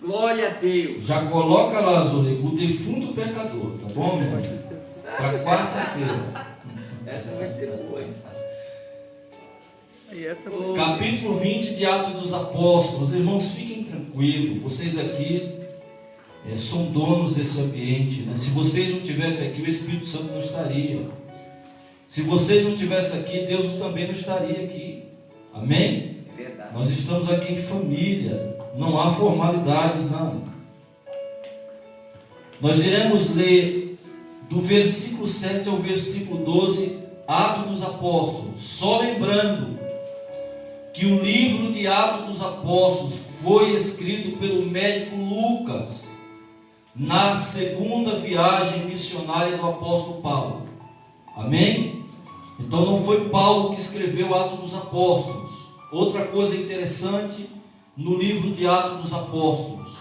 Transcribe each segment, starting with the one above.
Glória a Deus. Já coloca lá, Zurigo, o defunto pecador, tá bom, meu irmão? Para quarta-feira. Essa vai ser boa, hein? Capítulo 20 de Atos dos Apóstolos. Irmãos, fiquem tranquilos. Vocês aqui são donos desse ambiente, né? Se vocês não estivessem aqui, o Espírito Santo não estaria. Se vocês não estivessem aqui, Deus também não estaria aqui. Amém? É verdade. Nós estamos aqui em família. Não há formalidades, não. Nós iremos ler do versículo 7 ao versículo 12, Atos dos Apóstolos. Só lembrando que o livro de Atos dos Apóstolos foi escrito pelo médico Lucas na segunda viagem missionária do apóstolo Paulo. Amém? Então não foi Paulo que escreveu Atos dos Apóstolos. Outra coisa interessante, no livro de Atos dos Apóstolos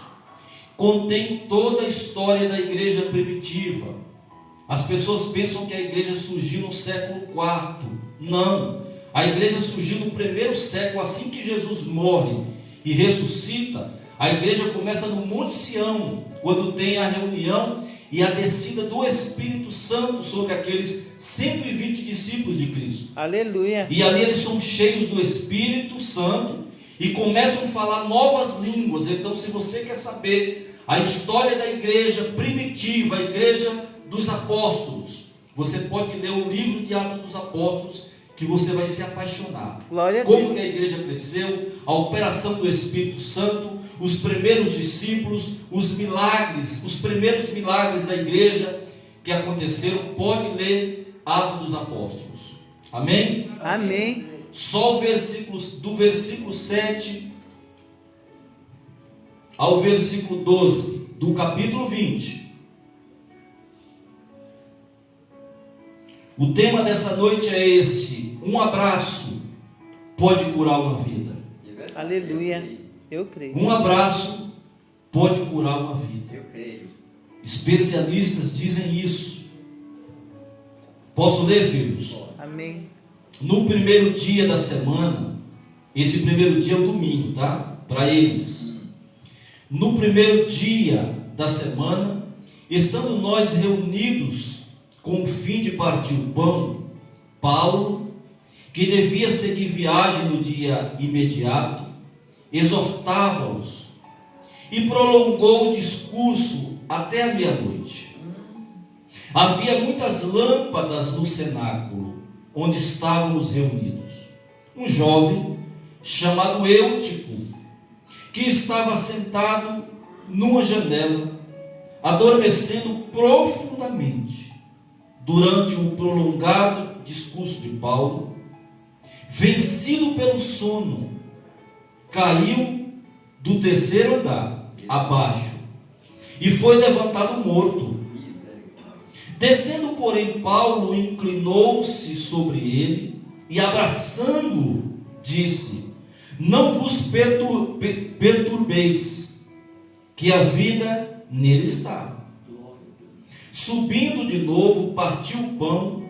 contém toda a história da igreja primitiva. As pessoas pensam que a igreja surgiu no século IV. Não, a igreja surgiu no primeiro século. Assim que Jesus morre e ressuscita, a igreja começa no Monte Sião, quando tem a reunião e a descida do Espírito Santo sobre aqueles 120 discípulos de Cristo. Aleluia. E ali eles são cheios do Espírito Santo e começam a falar novas línguas. Então, se você quer saber a história da igreja primitiva, a igreja dos apóstolos, você pode ler o livro de Atos dos Apóstolos, que você vai se apaixonar. Glória a Como Deus. que a igreja cresceu, a operação do Espírito Santo, os primeiros discípulos, os milagres, os primeiros milagres da igreja que aconteceram. Pode ler Atos dos Apóstolos. Amém? Amém. Só do versículo 7 ao versículo 12 do capítulo 20. O tema dessa noite é esse: um abraço pode curar uma vida. Aleluia. Eu creio. Um abraço pode curar uma vida. Eu creio. Especialistas dizem isso. Posso ler, filhos? Amém. No primeiro dia da semana, esse primeiro dia é o domingo, tá? Para eles. No primeiro dia da semana, estando nós reunidos com o fim de partir o pão, Paulo, que devia seguir viagem no dia imediato, exortava-os e prolongou o discurso até a meia-noite. Havia muitas lâmpadas no cenáculo onde estávamos reunidos. Um jovem chamado Eutico, que estava sentado numa janela, adormecendo profundamente durante um prolongado discurso de Paulo, vencido pelo sono, caiu do terceiro andar abaixo e foi levantado morto. Descendo, porém, Paulo inclinou-se sobre ele e, abraçando-o, disse: não vos perturbeis, que a vida nele está. Subindo de novo, partiu o pão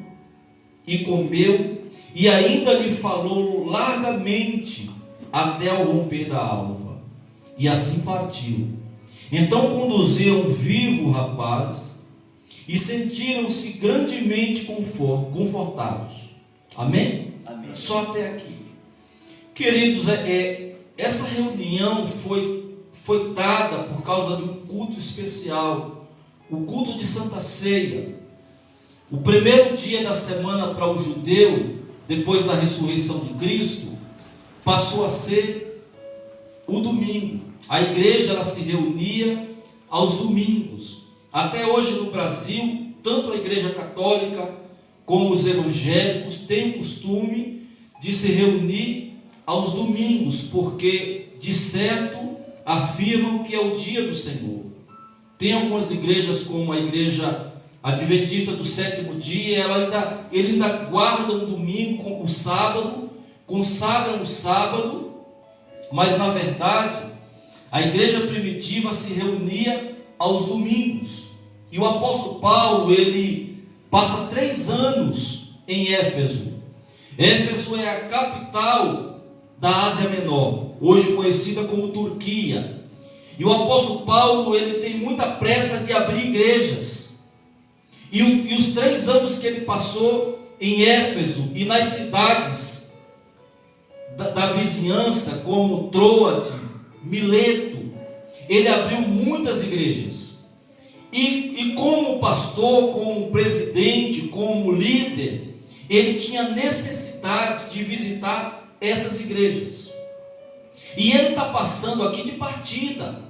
e comeu, e ainda lhe falou largamente até ao romper da alva, e assim partiu. Então conduziram vivo o rapaz e sentiram-se grandemente confortados. Amém? Amém. Só até aqui. Queridos, essa reunião foi dada por causa de um culto especial, o culto de Santa Ceia. O primeiro dia da semana para o judeu, depois da ressurreição de Cristo, passou a ser o domingo. A igreja ela se reunia aos domingos. Até hoje no Brasil, tanto a igreja católica como os evangélicos têm o costume de se reunir aos domingos, porque de certo afirmam que é o dia do Senhor. Tem algumas igrejas, como a igreja adventista do sétimo dia, ele ainda guarda o domingo, o sábado, consagram o sábado, mas na verdade a igreja primitiva se reunia aos domingos. E o apóstolo Paulo, ele passa 3 anos em Éfeso. Éfeso é a capital da Ásia Menor, hoje conhecida como Turquia. E o apóstolo Paulo, ele tem muita pressa de abrir igrejas. E os 3 anos que ele passou em Éfeso e nas cidades da vizinhança, como Troade, Mileto, ele abriu muitas igrejas. E como pastor, como presidente, como líder, ele tinha necessidade de visitar essas igrejas. E ele está passando aqui de partida.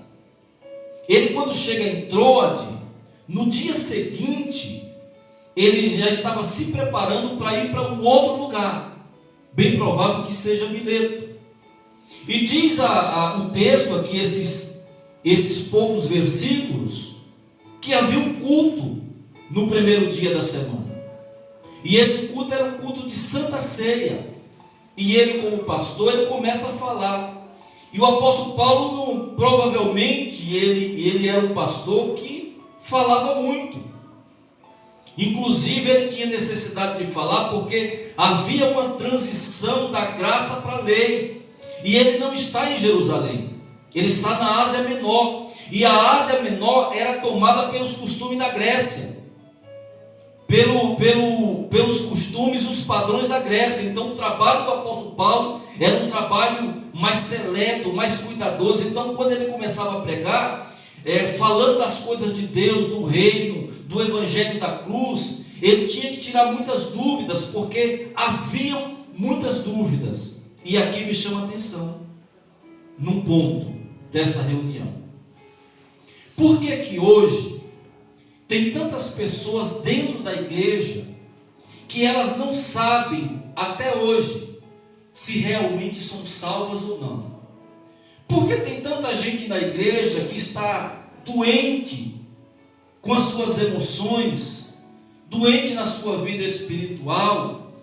Ele, quando chega em Troade, no dia seguinte, ele já estava se preparando para ir para um outro lugar, bem provável que seja Mileto. E diz o texto aqui, esses poucos versículos, que havia um culto no primeiro dia da semana. E esse culto era um culto de Santa Ceia. E ele, como pastor, ele começa a falar. E o apóstolo Paulo, provavelmente, ele era um pastor que falava muito. Inclusive, ele tinha necessidade de falar porque havia uma transição da graça para a lei. E ele não está em Jerusalém. Ele está na Ásia Menor. E a Ásia Menor era tomada pelos costumes da Grécia. Pelos costumes e os padrões da Grécia. Então o trabalho do apóstolo Paulo era um trabalho mais seleto, mais cuidadoso. Então quando ele começava a pregar, falando das coisas de Deus, do reino, do evangelho da cruz, ele tinha que tirar muitas dúvidas, porque haviam muitas dúvidas. E aqui me chama a atenção, num ponto dessa reunião. Por que hoje tem tantas pessoas dentro da igreja que elas não sabem até hoje se realmente são salvas ou não? Por que tem tanta gente na igreja que está doente com as suas emoções, doente na sua vida espiritual?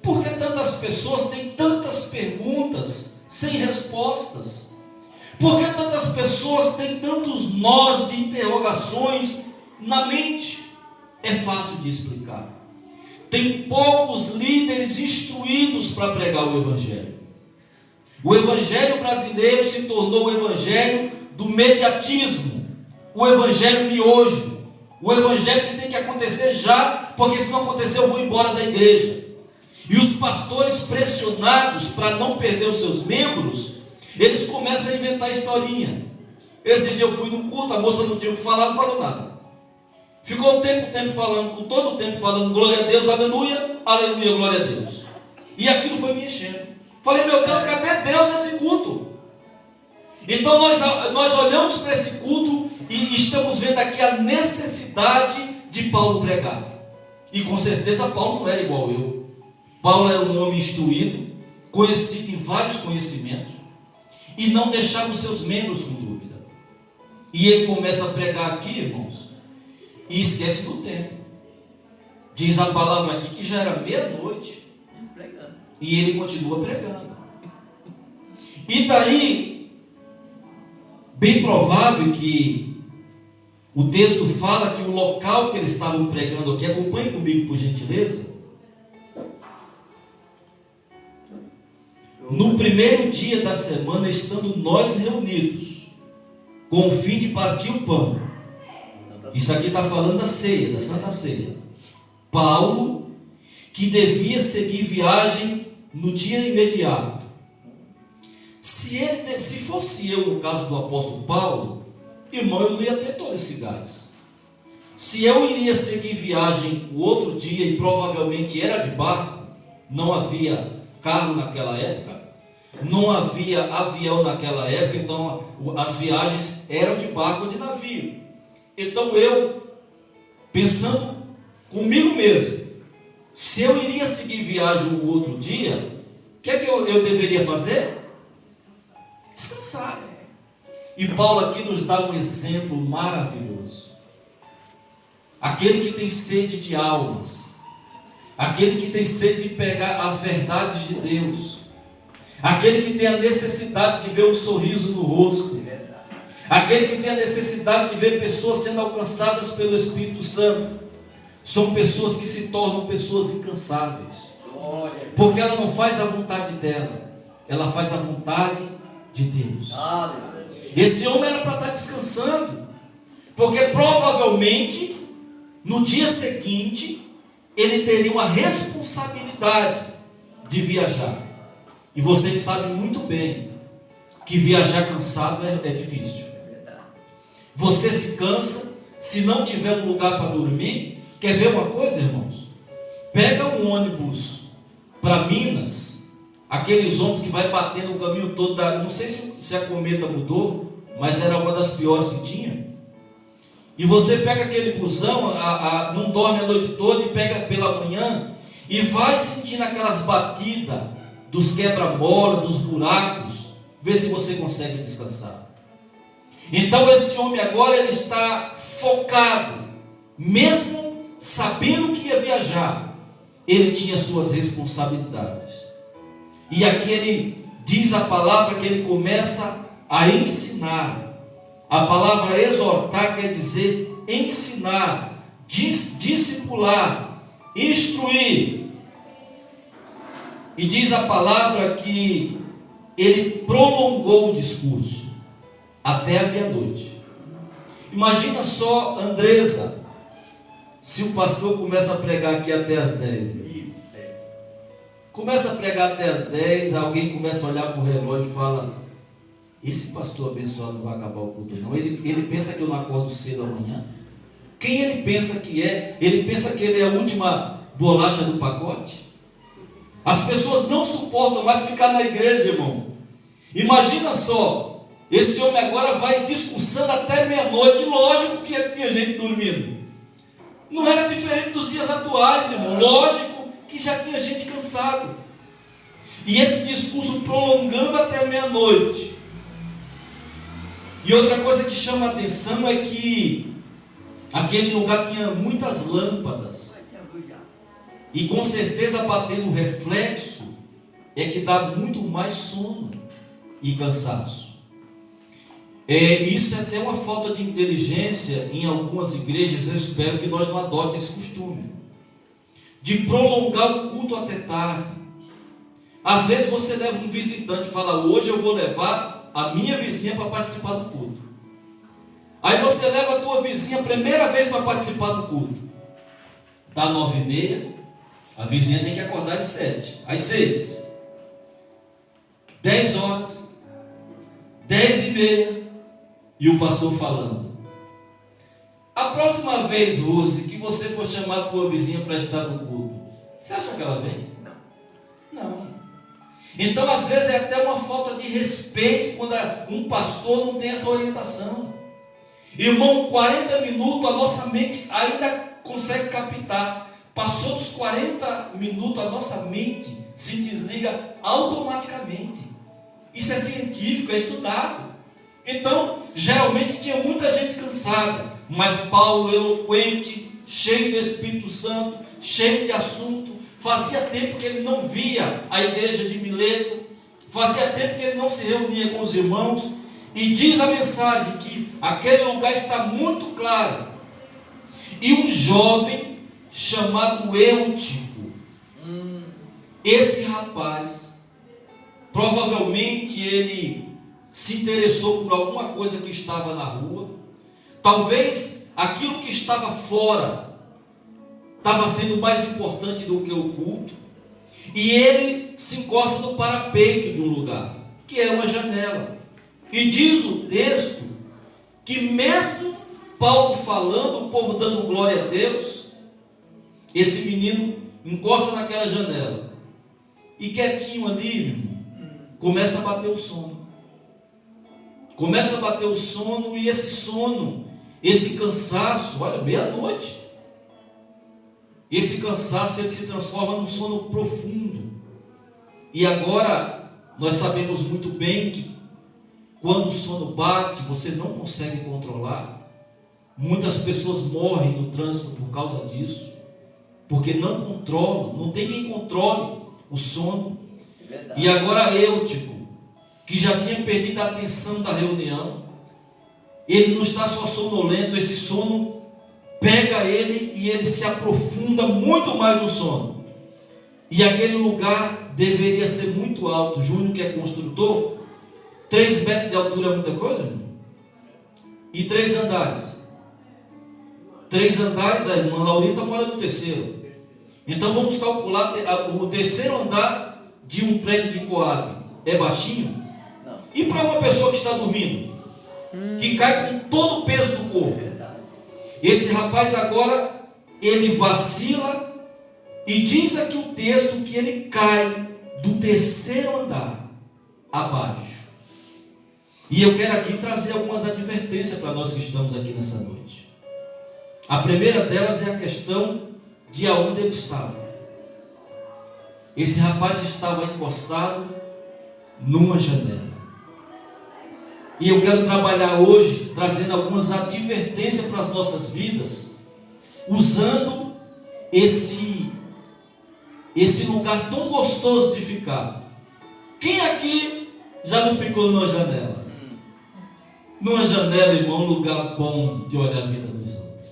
Por que tantas pessoas têm tantas perguntas sem respostas? Por que tantas pessoas têm tantos nós de interrogações na mente? É fácil de explicar. Tem poucos líderes instruídos para pregar o evangelho. O evangelho brasileiro se tornou o evangelho do mediatismo, o evangelho miojo, o evangelho que tem que acontecer já, porque se não acontecer eu vou embora da igreja. E os pastores, pressionados para não perder os seus membros, eles começam a inventar historinha. Esse dia eu fui no culto, a moça não tinha o que falar, não falou nada. Ficou o tempo falando, todo o tempo falando glória a Deus, aleluia, aleluia, glória a Deus. E aquilo foi me enchendo. Falei, meu Deus, cadê Deus nesse culto? Então nós olhamos para esse culto e estamos vendo aqui a necessidade de Paulo pregar. E com certeza Paulo não era igual eu. Paulo era um homem instruído, conhecido em vários conhecimentos, e não deixava os seus membros com dúvida. E ele começa a pregar aqui, irmãos, e esquece do tempo. Diz a palavra aqui que já era meia-noite, e ele continua pregando. E daí, bem provável que o texto fala que o local que eles estavam pregando aqui, acompanhe comigo por gentileza. No primeiro dia da semana, estando nós reunidos, com o fim de partir o pão. Isso aqui está falando da ceia, da Santa Ceia. Paulo, que devia seguir viagem no dia imediato. Se fosse eu, no caso do apóstolo Paulo, irmão, eu não ia ter todo esse gás. Se eu iria seguir viagem o outro dia, e provavelmente era de barco, não havia carro naquela época, não havia avião naquela época, então as viagens eram de barco ou de navio. Então eu, pensando comigo mesmo, se eu iria seguir viagem o outro dia, o que é que eu deveria fazer? Descansar. E Paulo aqui nos dá um exemplo maravilhoso. Aquele que tem sede de almas, aquele que tem sede de pegar as verdades de Deus, aquele que tem a necessidade de ver um sorriso no rosto, aquele que tem a necessidade de ver pessoas sendo alcançadas pelo Espírito Santo, são pessoas que se tornam pessoas incansáveis, porque ela não faz a vontade dela, ela faz a vontade de Deus. Aleluia. Esse homem era para estar descansando, porque provavelmente no dia seguinte ele teria uma responsabilidade de viajar. E vocês sabem muito bem que viajar cansado é difícil. Você se cansa, se não tiver um lugar para dormir. Quer ver uma coisa, irmãos? Pega um ônibus para Minas, aqueles ônibus que vai batendo o caminho todo não sei se a Cometa mudou, mas era uma das piores que tinha. E você pega aquele busão, não dorme a noite toda e pega pela manhã e vai sentindo aquelas batidas dos quebra-mola, dos buracos, vê se você consegue descansar. Então esse homem agora ele está focado, mesmo sabendo que ia viajar, ele tinha suas responsabilidades. E aqui ele diz a palavra que ele começa a ensinar. A palavra exortar quer dizer ensinar, discipular, instruir. E diz a palavra que ele prolongou o discurso até a meia-noite. Imagina só, Andresa, se o pastor começa a pregar aqui até as 10. Começa a pregar até as 10, alguém começa a olhar para o relógio e fala: esse pastor abençoado não vai acabar o culto não. Ele pensa que eu não acordo cedo amanhã. Quem ele pensa que é? Ele pensa que ele é a última bolacha do pacote? As pessoas não suportam mais ficar na igreja, irmão. Imagina só, esse homem agora vai discursando até meia-noite. Lógico que tinha gente dormindo. Não era diferente dos dias atuais, irmão. Lógico que já tinha gente cansado. E esse discurso prolongando até meia-noite. E outra coisa que chama a atenção é que aquele lugar tinha muitas lâmpadas. E com certeza batendo o reflexo é que dá muito mais sono e cansaço. Isso é até uma falta de inteligência em algumas igrejas. Eu espero que nós não adotemos esse costume de prolongar o culto até tarde. Às vezes você leva um visitante e fala: hoje eu vou levar a minha vizinha para participar do culto. Aí você leva a tua vizinha a primeira vez para participar do culto. Dá 9h30, a vizinha tem que acordar às 7, às 6, 10 horas, 10h30, e o pastor falando: a próxima vez, Rose, que você for chamar a tua vizinha para estar no culto, você acha que ela vem? Não. Então às vezes é até uma falta de respeito quando um pastor não tem essa orientação. Irmão, 40 minutos a nossa mente ainda consegue captar. Passou dos 40 minutos, a nossa mente se desliga automaticamente. Isso é científico, é estudado. Então, geralmente tinha muita gente cansada, mas Paulo, eloquente, cheio do Espírito Santo, cheio de assunto, fazia tempo que ele não via a igreja de Mileto, fazia tempo que ele não se reunia com os irmãos, e diz a mensagem que aquele lugar está muito claro. E um jovem chamado Eutico, esse rapaz, provavelmente ele se interessou por alguma coisa que estava na rua. Talvez aquilo que estava fora estava sendo mais importante do que o culto. E ele se encosta no parapeito de um lugar, que é uma janela. E diz o texto que mesmo Paulo falando, o povo dando glória a Deus, esse menino encosta naquela janela e quietinho ali, irmão, começa a bater o sono. Começa a bater o sono, e esse sono, esse cansaço, olha, meia-noite, esse cansaço ele se transforma num sono profundo. E agora nós sabemos muito bem que quando o sono bate, você não consegue controlar. Muitas pessoas morrem no trânsito por causa disso, porque não controlam, não tem quem controle o sono. E agora Eutico, que já tinha perdido a atenção da reunião, ele não está só sonolento, esse sono pega ele e ele se aprofunda muito mais no sono. E aquele lugar deveria ser muito alto. Júnior, que é construtor, 3 metros de altura é muita coisa, irmão? E 3 andares? 3 andares, a irmã Laurita mora no terceiro. Então vamos calcular o terceiro andar de um prédio de Coab. É baixinho? Não. E para uma pessoa que está dormindo? Que cai com todo o peso do corpo. Verdade. Esse rapaz agora, ele vacila e diz aqui o texto que ele cai do terceiro andar abaixo. E eu quero aqui trazer algumas advertências para nós que estamos aqui nessa noite. A primeira delas é a questão de aonde ele estava. Esse rapaz estava encostado numa janela. E eu quero trabalhar hoje, trazendo algumas advertências para as nossas vidas, usando esse lugar tão gostoso de ficar. Quem aqui já não ficou numa janela? Numa janela, irmão, um lugar bom de olhar a vida dos outros.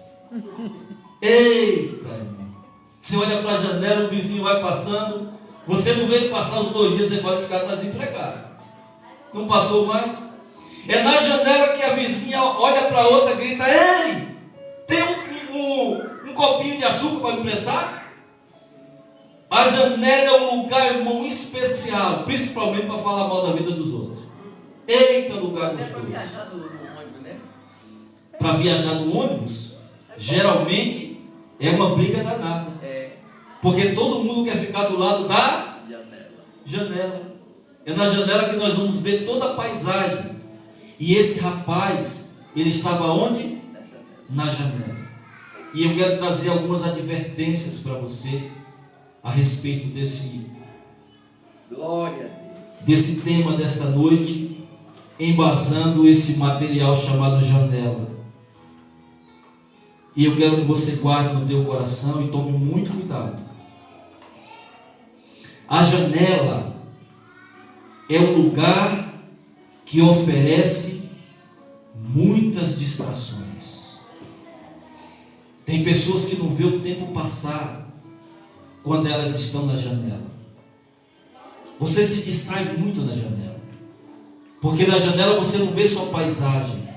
Eita, irmão. Você olha para a janela, o vizinho vai passando, você não vê ele passar os 2 dias, você fala que esse cara está desempregado. Não passou mais? É na janela que a vizinha olha para a outra e grita: ei, tem um copinho de açúcar para me emprestar? A janela é um lugar, irmão, especial, principalmente para falar mal da vida dos outros. Eita, lugar É para gostoso. viajar no ônibus, né? Para viajar no ônibus, geralmente é uma briga danada. É. Porque todo mundo quer ficar do lado da Janela. janela. É na janela que nós vamos ver toda a paisagem. E esse rapaz, ele estava onde? Na janela. Na janela. E eu quero trazer algumas advertências para você a respeito Glória a Deus. desse tema desta noite, embasando esse material chamado janela. E eu quero que você guarde no teu coração e tome muito cuidado. A janela é um lugar que oferece muitas distrações. Tem pessoas que não vê o tempo passar quando elas estão na janela. Você se distrai muito na janela, porque na janela você não vê só paisagem,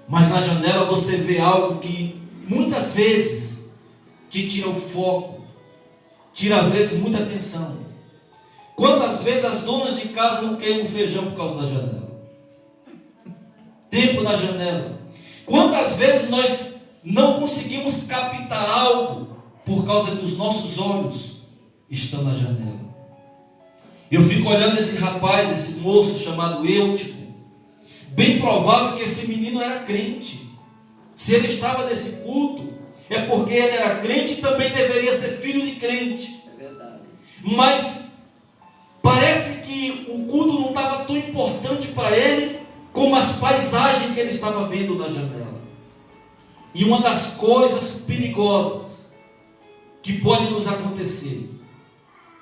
mas na janela você vê algo que muitas vezes te tira o foco, tira às vezes muita atenção. Quantas vezes as donas de casa não queimam o feijão por causa da janela? Tempo na janela. Quantas vezes nós não conseguimos captar algo por causa que os nossos olhos estão na janela? Eu fico olhando esse rapaz, esse moço chamado Eutico. Bem provável que esse menino era crente. Se ele estava nesse culto, é porque ele era crente e também deveria ser filho de crente. É verdade. Mas parece que o culto não estava tão importante para ele como as paisagens que ele estava vendo na janela. E uma das coisas perigosas que pode nos acontecer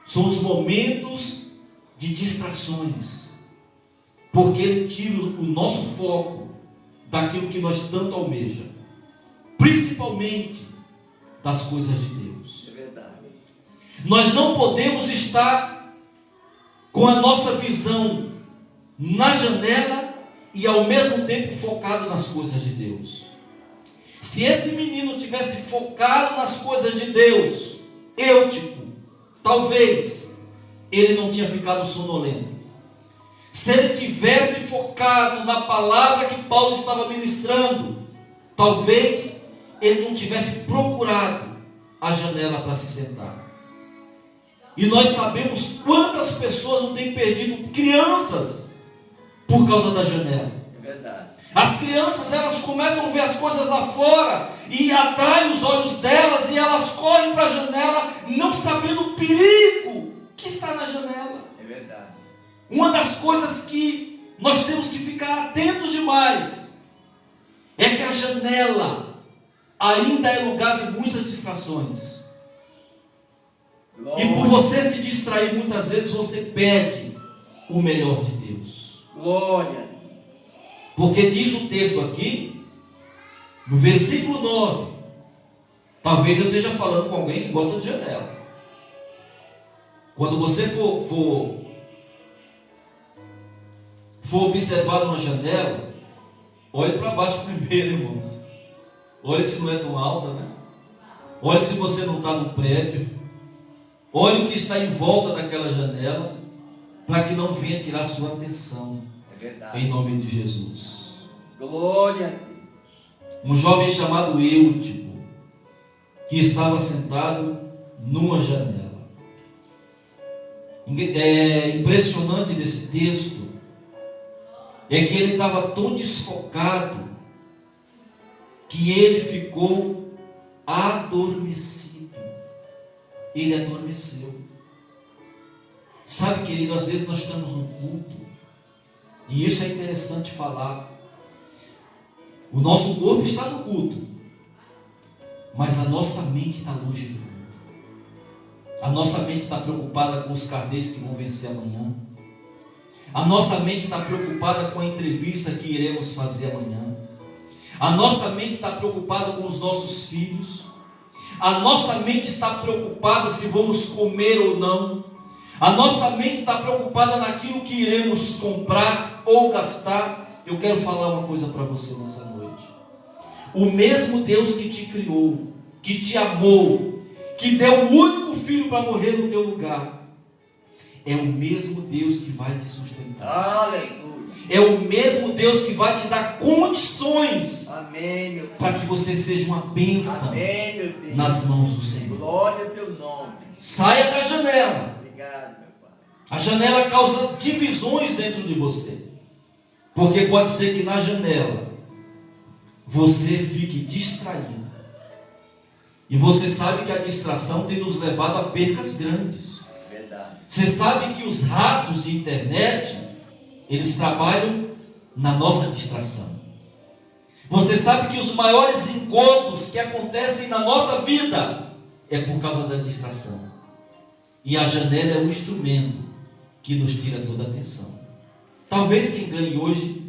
são os momentos de distrações, porque ele tira o nosso foco daquilo que nós tanto almejamos, principalmente das coisas de Deus. É verdade. Nós não podemos estar com a nossa visão na janela e ao mesmo tempo focado nas coisas de Deus. Se esse menino tivesse focado nas coisas de Deus, Eutico, talvez ele não tinha ficado sonolento. Se ele tivesse focado na palavra que Paulo estava ministrando, talvez ele não tivesse procurado a janela para se sentar. E nós sabemos quantas pessoas não têm perdido crianças por causa da janela. É verdade. As crianças, elas começam a ver as coisas lá fora e atrai os olhos delas e elas correm para a janela não sabendo o perigo que está na janela. É verdade. Uma das coisas que nós temos que ficar atentos demais é que a janela ainda é lugar de muitas distrações. E por você se distrair muitas vezes você perde o melhor de Deus. Glória. Porque diz o texto aqui, no versículo 9, talvez eu esteja falando com alguém que gosta de janela. Quando você for for observar uma janela, olhe para baixo primeiro, irmãos. Olhe se não é tão alta, né? Olhe se você não está no prédio. Olhe o que está em volta daquela janela, para que não venha tirar sua atenção. É verdade. Em nome de Jesus. Glória a Deus. Um jovem chamado Eutico, que estava sentado numa janela. É impressionante desse texto é que ele estava tão desfocado que ele ficou adormecido. Ele adormeceu. Sabe, querido, às vezes nós estamos no culto, e isso é interessante falar. O nosso corpo está no culto, mas a nossa mente está longe do culto. A nossa mente está preocupada com os carnês que vão vencer amanhã. A nossa mente está preocupada com a entrevista que iremos fazer amanhã. A nossa mente está preocupada com os nossos filhos. A nossa mente está preocupada se vamos comer ou não. A nossa mente está preocupada naquilo que iremos comprar ou gastar. Eu quero falar uma coisa para você nessa noite. O mesmo Deus que te criou, que te amou, que deu o único filho para morrer no teu lugar, é o mesmo Deus que vai te sustentar. Aleluia. É o mesmo Deus que vai te dar condições, Amém, meu para que você seja uma bênção. Amém, meu Deus. Nas mãos do Senhor. Glória ao teu nome. Saia da janela. Obrigado, meu Pai. A janela causa divisões dentro de você, porque pode ser que na janela você fique distraído. E você sabe que a distração tem nos levado a percas grandes. Verdade. Você sabe que os ratos de internet, eles trabalham na nossa distração. Você sabe que os maiores encontros que acontecem na nossa vida é por causa da distração. E a janela é um instrumento que nos tira toda a atenção. Talvez quem ganhe hoje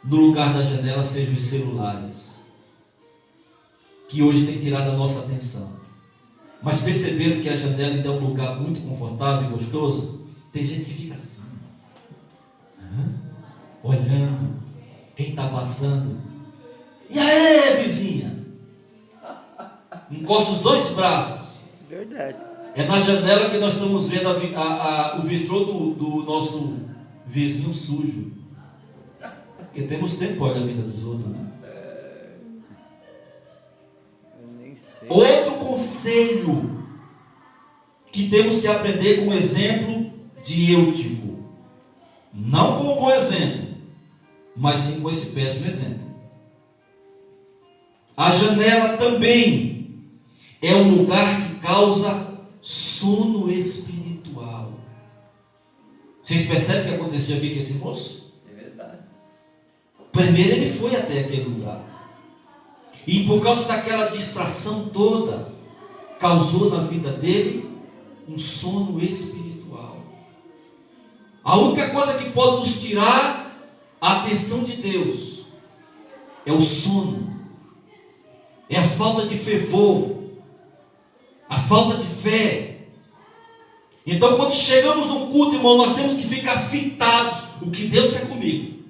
no lugar da janela sejam os celulares, que hoje tem tirado a nossa atenção. Mas perceberam que a janela ainda é um lugar muito confortável e gostoso? Tem gente que fica assim, olhando quem está passando. E aí, vizinha? Encosta os dois braços. Verdade. É na janela que nós estamos vendo o vitrô do nosso vizinho sujo. Porque temos tempo para olhar a vida dos outros, né? Outro conselho que temos que aprender com o exemplo de Eutico, não com um bom exemplo, mas sim com esse péssimo exemplo. A janela também é um lugar que causa sono espiritual. Vocês percebem o que aconteceu aqui com esse moço? É verdade. Primeiro ele foi até aquele lugar, e por causa daquela distração toda, causou na vida dele um sono espiritual. A única coisa que pode nos tirar a atenção de Deus é o sono, é a falta de fervor, a falta de fé. Então, quando chegamos num culto, irmão, nós temos que ficar fitados. O que Deus quer comigo?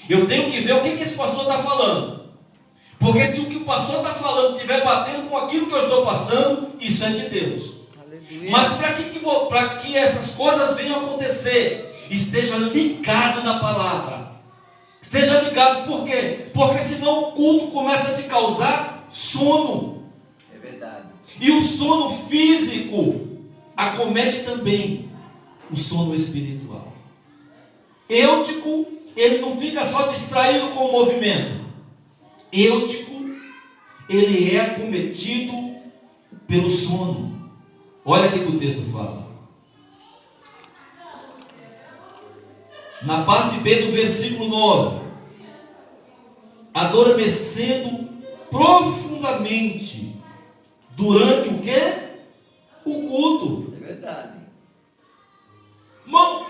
Eu tenho que ver o que esse pastor está falando. Porque se o que o pastor está falando estiver batendo com aquilo que eu estou passando, isso é de Deus. Aleluia. Mas para que essas coisas venham a acontecer, esteja ligado na palavra. Esteja ligado, por quê? Porque senão o culto começa a te causar sono. É verdade. E o sono físico acomete também o sono espiritual. Eutico, ele não fica só distraído com o movimento. Eutico, ele é acometido pelo sono. Olha o que o texto fala. Na parte B do versículo 9. Adormecendo profundamente durante o quê? O culto. É verdade. Irmão,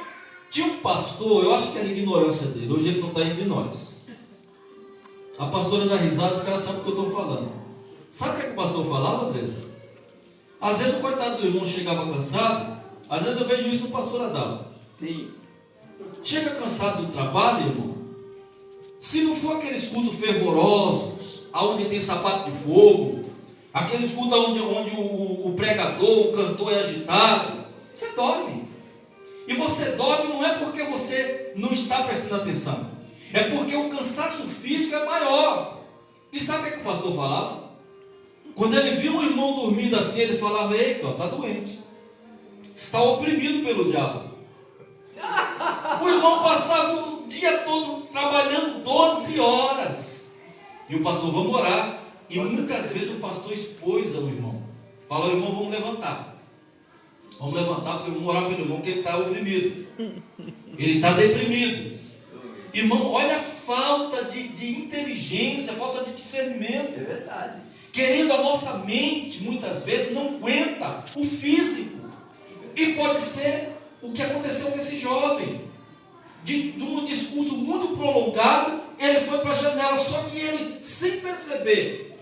tinha um pastor, eu acho que era ignorância dele, hoje ele não está entre nós. A pastora dá risada porque ela sabe o que eu estou falando. Sabe o que o pastor falava, Teresa? Às vezes o coitado do irmão chegava cansado, às vezes eu vejo isso no pastor Adalto. Sim. Chega cansado do trabalho, irmão. Se não for aqueles cultos fervorosos, aonde tem sapato de fogo, aqueles cultos onde o pregador, o cantor é agitado, você dorme. E você dorme não é porque você não está prestando atenção, é porque o cansaço físico é maior. E sabe o que o pastor falava? Quando ele viu um irmão dormindo assim, ele falava: eita, está doente, está oprimido pelo diabo. O irmão passava o dia todo trabalhando 12 horas. E o pastor: vamos orar. E muitas vezes o pastor expôs ao irmão. Falou: irmão, vamos levantar. Vamos levantar porque vamos orar pelo irmão, que ele está oprimido. Ele está deprimido. Irmão, olha a falta de inteligência, a falta de discernimento. É verdade. Querido, a nossa mente muitas vezes não aguenta o físico. E pode ser o que aconteceu com esse jovem. De um discurso muito prolongado, ele foi para a janela, só que ele, sem perceber,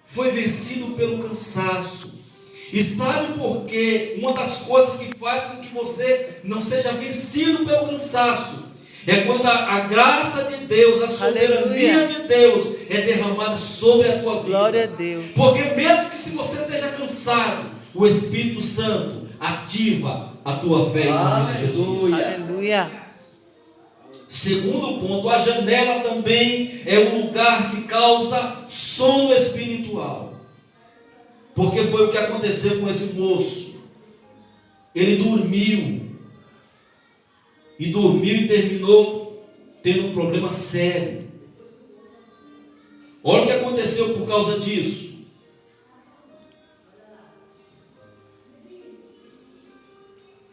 foi vencido pelo cansaço. E sabe por quê? Uma das coisas que faz com que você não seja vencido pelo cansaço é quando a graça de Deus, a soberania de Deus é derramada sobre a tua vida. Glória a Deus. Porque mesmo que se você esteja cansado, o Espírito Santo ativa a tua fé em nome de Jesus. Aleluia. Segundo ponto, a janela também é um lugar que causa sono espiritual. Porque foi o que aconteceu com esse moço. Ele dormiu. E dormiu e terminou tendo um problema sério. Olha o que aconteceu por causa disso.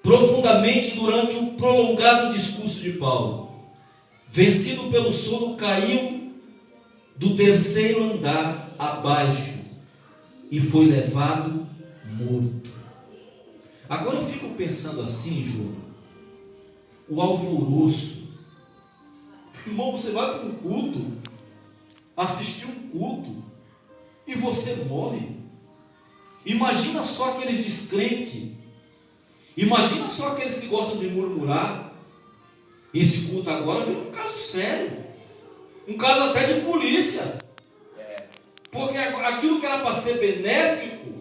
Profundamente durante um prolongado discurso de Paulo, vencido pelo sono, caiu do terceiro andar abaixo e foi levado morto. Agora eu fico pensando assim, Júlio, o alvoroço. Irmão, você vai para um culto, assistir um culto, e você morre. Imagina só aqueles descrentes, imagina só aqueles que gostam de murmurar. Esse culto agora virou um caso sério, um caso até de polícia, porque aquilo que era para ser benéfico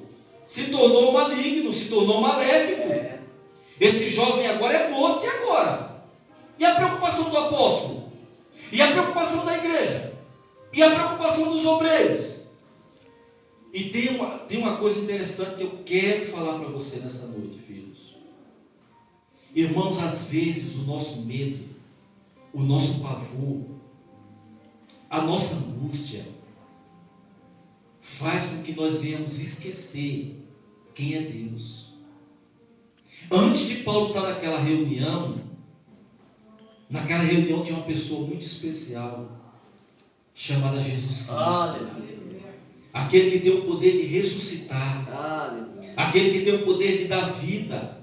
se tornou maligno, se tornou maléfico. Esse jovem agora é morto, e agora? E a preocupação do apóstolo? E a preocupação da igreja? E a preocupação dos obreiros? E tem uma coisa interessante que eu quero falar para você nessa noite, filhos. Irmãos, às vezes o nosso medo, o nosso pavor, a nossa angústia faz com que nós venhamos esquecer quem é Deus. Antes de Paulo estar naquela reunião tinha uma pessoa muito especial, chamada Jesus Cristo. Aleluia. Aquele que tem o poder de ressuscitar, Aleluia. aquele que tem o poder de dar vida.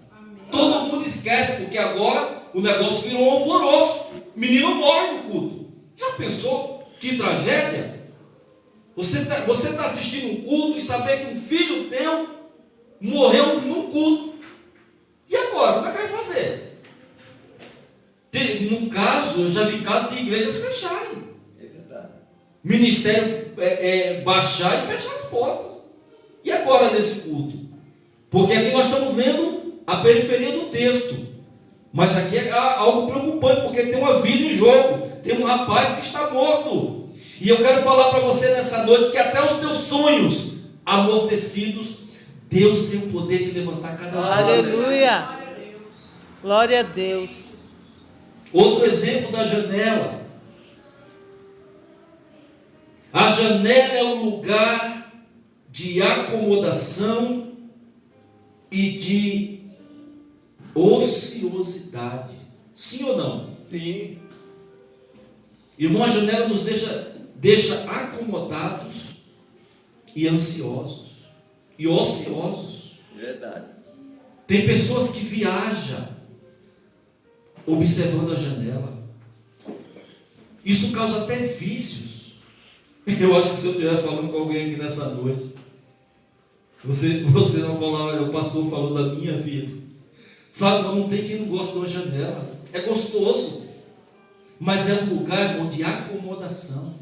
Todo mundo esquece, porque agora o negócio virou um alvoroço. Menino morre no culto. Já pensou que tragédia? Você está assistindo um culto e saber que um filho teu morreu num culto. E agora? Como é que vai fazer? Num caso, eu já vi casos de igrejas fecharem. É verdade. Ministério baixar e fechar as portas. E agora nesse culto? Porque aqui nós estamos lendo a periferia do texto. Mas aqui é algo preocupante, porque tem uma vida em jogo. Tem um rapaz que está morto. E eu quero falar para você nessa noite que até os teus sonhos amortecidos, Deus tem o poder de levantar cada vez. Aleluia. Glória a Deus. Outro exemplo da janela. A janela é um lugar de acomodação e de ociosidade. Sim ou não? Sim. Irmão, a janela nos deixa acomodados e ansiosos e ociosos. Verdade. Tem pessoas que viajam observando a janela. Isso causa até vícios. Eu acho que se eu estiver falando com alguém aqui nessa noite, você não falar: olha, o pastor falou da minha vida. Sabe, não tem quem não gosta de uma janela. é gostoso, mas é um lugar onde há acomodação.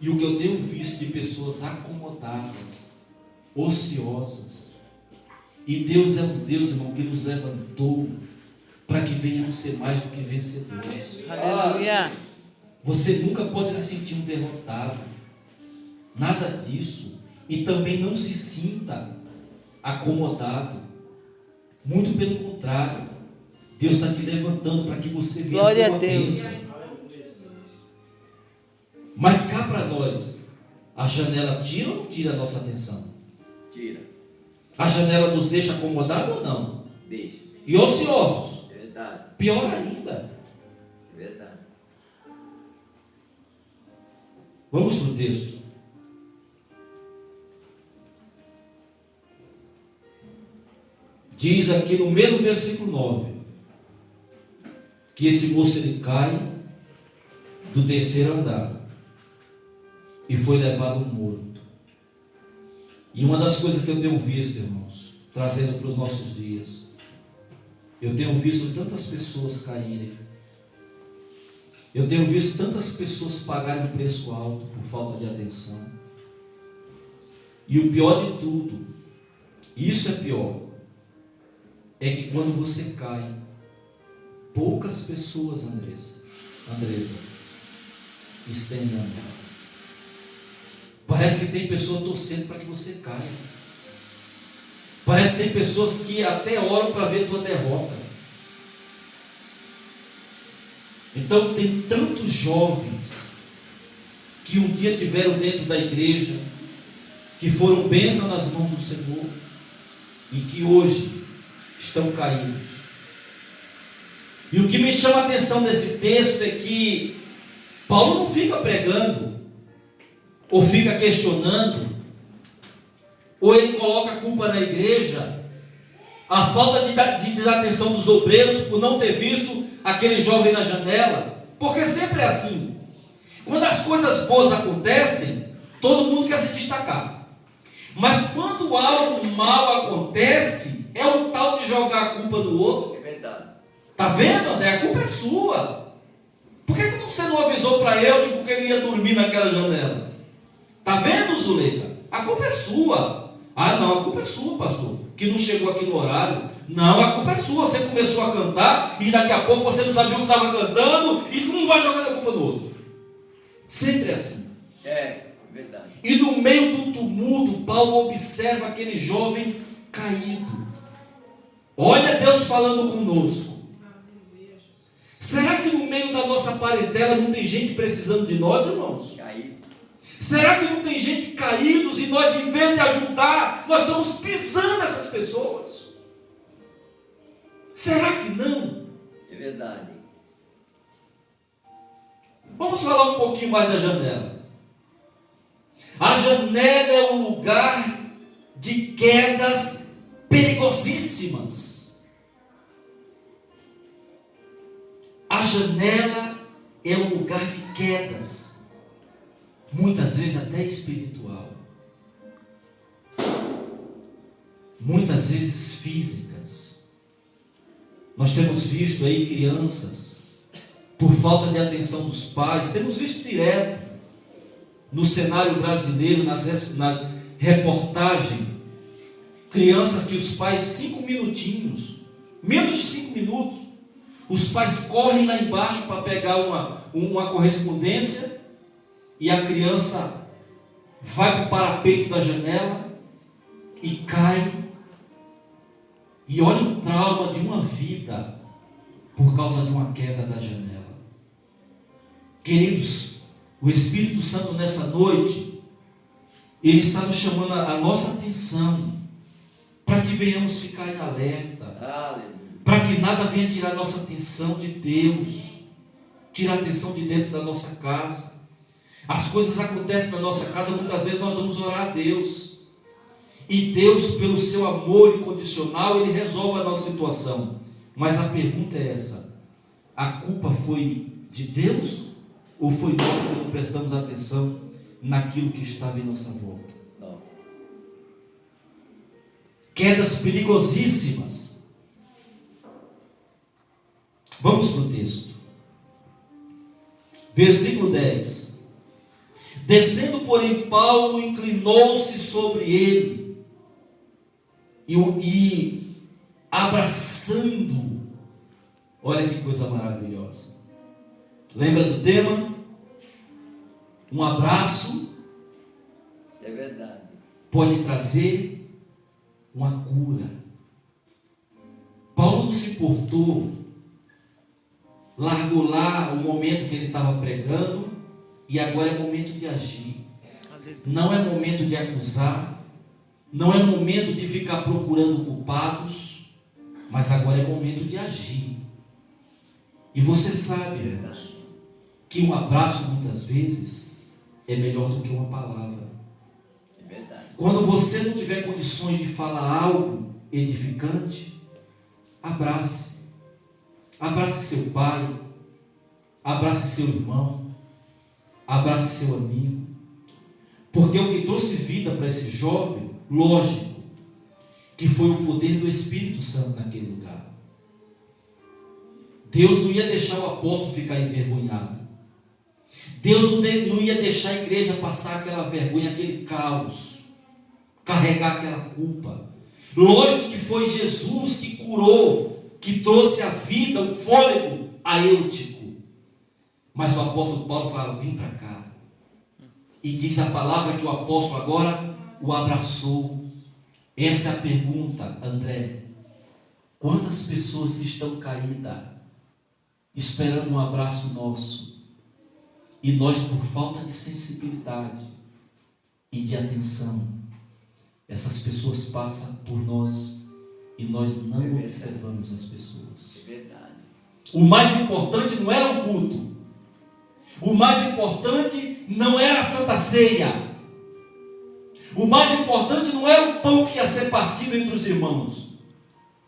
E o que eu tenho visto de pessoas acomodadas, ociosas. E Deus é um Deus, irmão, que nos levantou para que venhamos ser mais do que vencedores. Aleluia. Você nunca pode se sentir um derrotado. Nada disso. E também não se sinta acomodado. Muito pelo contrário. Deus está te levantando para que você vença Glória uma a Deus. bênção. Mas cá para nós, a janela tira ou não tira a nossa atenção? Tira. A janela nos deixa acomodados ou não? Deixa. E ociosos? É verdade. Pior ainda. É verdade. Vamos para o texto. Diz aqui no mesmo versículo 9 que esse moço ele cai do terceiro andar e foi levado morto. E uma das coisas que eu tenho visto, irmãos, trazendo para os nossos dias, eu tenho visto tantas pessoas caírem, eu tenho visto tantas pessoas pagarem um preço alto por falta de atenção. E o pior de tudo, isso é pior, é que quando você cai, poucas pessoas, Andresa, estendem a mão. Parece que tem pessoas torcendo para que você caia. Parece que tem pessoas que até oram para ver tua derrota. Então tem tantos jovens que um dia tiveram dentro da igreja, que foram bênção nas mãos do Senhor e que hoje estão caídos. E o que me chama a atenção desse texto é que Paulo não fica pregando, ou fica questionando, ou ele coloca a culpa na igreja, a falta de desatenção dos obreiros por não ter visto aquele jovem na janela, porque sempre é assim. Quando as coisas boas acontecem, todo mundo quer se destacar. Mas quando algo mal acontece, é o tal de jogar a culpa no outro. É verdade. Tá vendo, André? A culpa é sua. Por que você não avisou para eu que ele ia dormir naquela janela? Tá vendo, Zuleika? A culpa é sua. Ah, não, a culpa é sua, pastor, que não chegou aqui no horário. Não, a culpa é sua. Você começou a cantar e daqui a pouco você não sabia o que estava cantando e não vai jogando a culpa no outro. Sempre é assim. É verdade. E no meio do tumulto, Paulo observa aquele jovem caído. Olha Deus falando conosco. Será que no meio da nossa parentela não tem gente precisando de nós, irmãos? Cair. Será que não tem gente caídos e nós, em vez de ajudar, nós estamos pisando essas pessoas? Será que não? É verdade. Vamos falar um pouquinho mais da janela. A janela é um lugar de quedas perigosíssimas. A janela é um lugar de quedas, muitas vezes até espiritual, muitas vezes físicas. Nós temos visto aí crianças, por falta de atenção dos pais, temos visto direto no cenário brasileiro, nas reportagens, crianças que os pais, 5 minutinhos, menos de 5 minutos, os pais correm lá embaixo para pegar uma correspondência e a criança vai para o parapeito da janela e cai. E olha o trauma de uma vida por causa de uma queda da janela. Queridos, o Espírito Santo nessa noite, ele está nos chamando a nossa atenção para que venhamos ficar em alerta. Aleluia. Para que nada venha tirar a nossa atenção de Deus, tirar a atenção de dentro da nossa casa. As coisas acontecem na nossa casa, muitas vezes nós vamos orar a Deus, e Deus, pelo seu amor incondicional, Ele resolve a nossa situação. Mas a pergunta é essa: a culpa foi de Deus, ou foi nós que não prestamos atenção naquilo que estava em nossa volta? Nossa. Quedas perigosíssimas. Vamos para o texto. Versículo 10. Descendo, porém, Paulo inclinou-se sobre ele e abraçando. Olha que coisa maravilhosa. Lembra do tema? Um abraço É verdade. pode trazer uma cura. Paulo não se importou, largou lá o momento que ele estava pregando e agora é momento de agir. Não é momento de acusar, não é momento de ficar procurando culpados, mas agora é momento de agir. E você sabe, irmãos, que um abraço muitas vezes é melhor do que uma palavra. É verdade. Quando você não tiver condições de falar algo edificante, abrace. Abrace seu pai, abrace seu irmão, abrace seu amigo. Porque o que trouxe vida para esse jovem, lógico, que foi o poder do Espírito Santo naquele lugar. Deus não ia deixar o apóstolo ficar envergonhado. Deus não ia deixar a igreja passar aquela vergonha, aquele caos, carregar aquela culpa. Lógico que foi Jesus que curou, que trouxe a vida, o fôlego a Eutico. Mas o apóstolo Paulo fala: vem para cá. E diz a palavra que o apóstolo agora o abraçou. Essa é a pergunta, André. Quantas pessoas que estão caídas, esperando um abraço nosso, e nós, por falta de sensibilidade e de atenção, essas pessoas passam por nós e nós não observamos as pessoas. É verdade. O mais importante não era o culto. O mais importante não era a Santa Ceia. O mais importante não era o pão que ia ser partido entre os irmãos.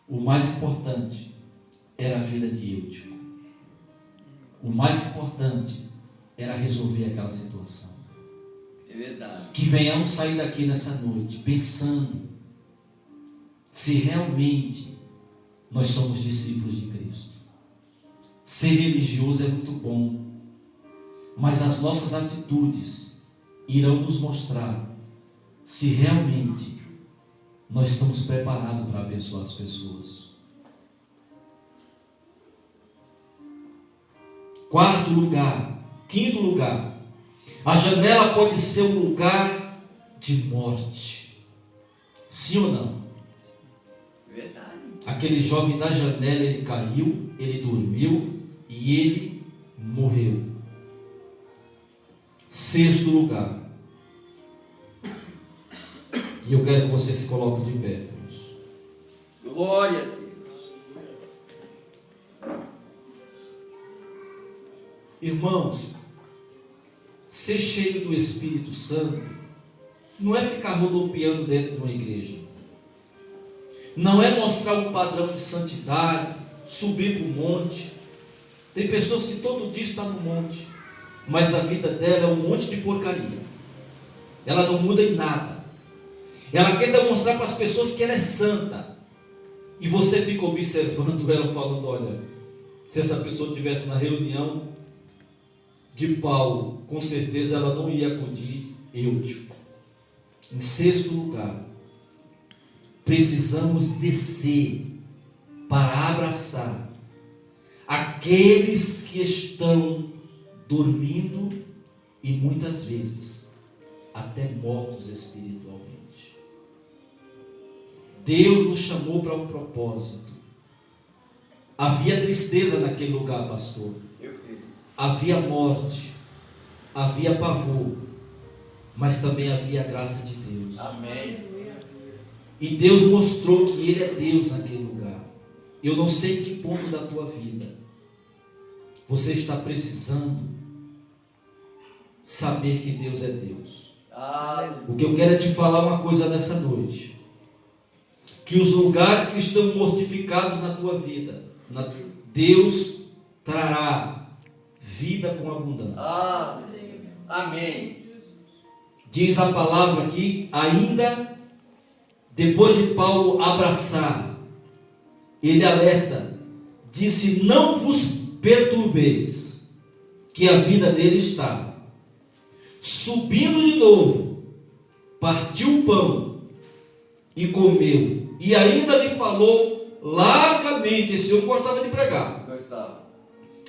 O mais importante era a vida de Eutico. O mais importante era resolver aquela situação. É verdade. Que venhamos sair daqui nessa noite pensando se realmente nós somos discípulos de Cristo. Ser religioso é muito bom, mas as nossas atitudes irão nos mostrar se realmente nós estamos preparados para abençoar as pessoas. Quinto lugar, a janela pode ser um lugar de morte. Sim ou não? Verdade. Aquele jovem da janela, ele caiu, ele dormiu e ele morreu. Sexto lugar, e eu quero que você se coloque de pé, irmãos. Glória a Deus. Irmãos, ser cheio do Espírito Santo não é ficar rodopiando dentro de uma igreja, não é mostrar um padrão de santidade, subir para o monte. Tem pessoas que todo dia estão no monte, mas a vida dela é um monte de porcaria, ela não muda em nada, ela quer demonstrar para as pessoas que ela é santa, e você fica observando ela falando: olha, se essa pessoa estivesse na reunião de Paulo, com certeza ela não ia acudir Eutico. Em sexto lugar, precisamos descer para abraçar aqueles que estão dormindo e muitas vezes até mortos espiritualmente. Deus nos chamou para um propósito. Havia tristeza naquele lugar, pastor. Havia morte, havia pavor, mas também havia a graça de Deus. Amém. E Deus mostrou que Ele é Deus naquele lugar. Eu não sei em que ponto da tua vida você está precisando saber que Deus é Deus. O que eu quero é te falar uma coisa nessa noite: que os lugares que estão mortificados na tua vida, Deus trará vida com abundância. Amém. Diz a palavra aqui, ainda depois de Paulo abraçar, ele alerta, disse: não vos perturbeis, que a vida nele está. Subindo de novo, partiu o pão e comeu, e ainda lhe falou largamente. Esse homem gostava de pregar, Gostava.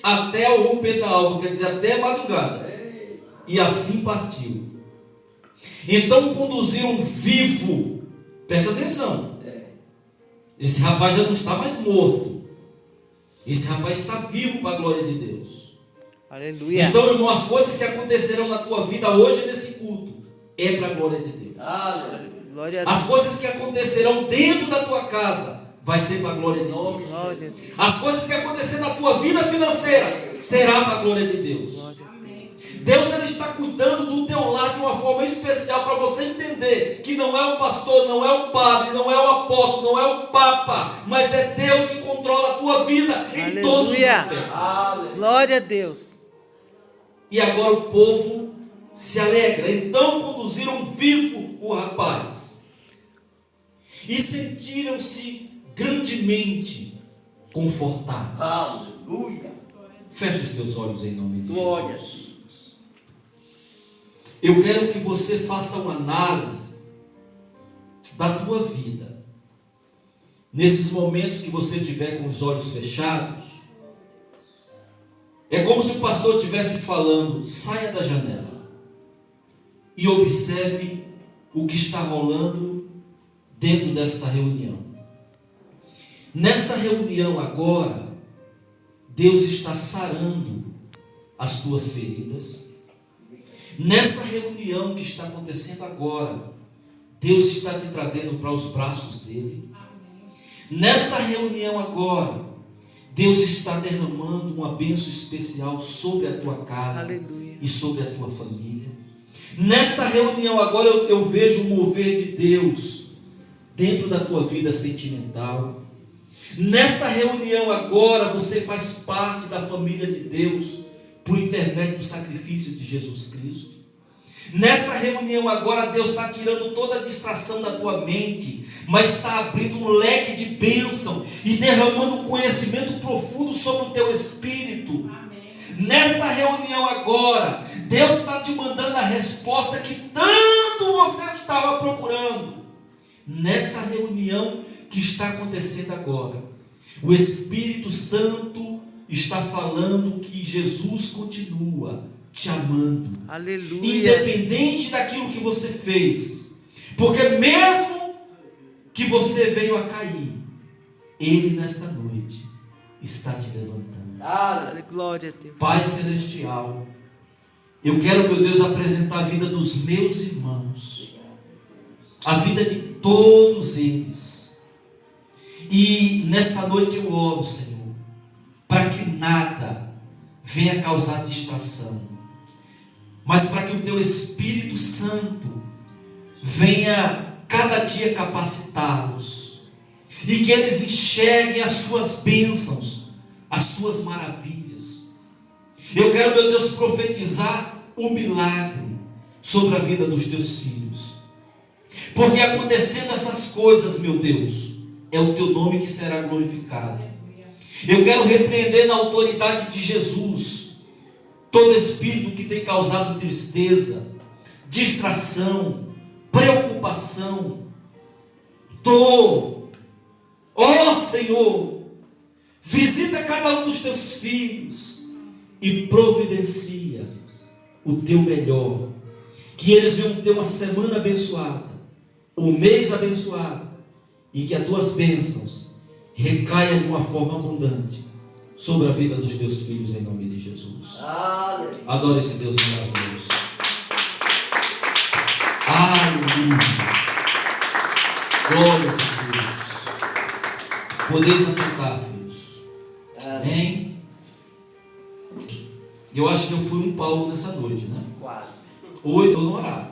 até o romper da alva, quer dizer, até a madrugada. E assim partiu. Então conduziram vivo. Presta atenção. Esse rapaz já não está mais morto. Esse rapaz está vivo para a glória de Deus. Aleluia. Então, irmão, as coisas que acontecerão na tua vida hoje nesse culto é para a glória de Deus. Aleluia. Glória a Deus. As coisas que acontecerão dentro da tua casa vai ser para a glória de Deus. Glória a Deus. As coisas que acontecerão na tua vida financeira será para a glória de Deus. Glória a Deus. Deus, ele está cuidando do teu lar de uma forma especial para você entender que não é o pastor, não é o padre, não é o apóstolo, não é o papa, mas é Deus que controla a tua vida em Aleluia. todos os aspectos. Aleluia. Glória a Deus. E agora o povo se alegra. Então conduziram vivo o rapaz e sentiram-se grandemente confortados. Aleluia. Feche os teus olhos em nome de Glória. Jesus. Eu quero que você faça uma análise da tua vida. Nesses momentos que você estiver com os olhos fechados, é como se o pastor estivesse falando: saia da janela e observe o que está rolando dentro desta reunião. Nesta reunião agora, Deus está sarando as tuas feridas. Nessa reunião que está acontecendo agora, Deus está te trazendo para os braços dele. Nesta reunião agora, Deus está derramando uma bênção especial sobre a tua casa. Aleluia. E sobre a tua família. Nesta reunião agora eu vejo o mover de Deus dentro da tua vida sentimental. Nesta reunião agora você faz parte da família de Deus por intermédio do sacrifício de Jesus Cristo. Nessa reunião agora Deus está tirando toda a distração da tua mente, mas está abrindo um leque de bênção e derramando um conhecimento profundo sobre o teu espírito. Amém. Nesta reunião agora Deus está te mandando a resposta que tanto você estava procurando. Nesta reunião que está acontecendo agora, o Espírito Santo está falando que Jesus continua te amando, Aleluia. independente daquilo que você fez, porque mesmo que você veio a cair, Ele nesta noite está te levantando. Aleluia. Glória a Deus. Pai Celestial, eu quero, meu Deus, apresentar a vida dos meus irmãos, a vida de todos eles, e nesta noite eu oro, Senhor, para que nada venha causar distração, mas para que o Teu Espírito Santo venha cada dia capacitá-los, e que eles enxerguem as Tuas bênçãos, as Tuas maravilhas. Eu quero, meu Deus, profetizar o milagre sobre a vida dos Teus filhos, porque acontecendo essas coisas, meu Deus, é o Teu nome que será glorificado. Eu quero repreender na autoridade de Jesus todo espírito que tem causado tristeza, distração, preocupação, dor. Ó Senhor, visita cada um dos Teus filhos e providencia o Teu melhor, que eles venham ter uma semana abençoada, um mês abençoado, e que as Tuas bênçãos recaiam de uma forma abundante sobre a vida dos Teus filhos, em nome de Jesus. Aleluia. Adore esse Deus maravilhoso. Aleluia. Glórias a Deus. Podeis assentar, filhos. Amém. Eu acho que eu fui um Paulo nessa noite, né? Quase. 8 no horário.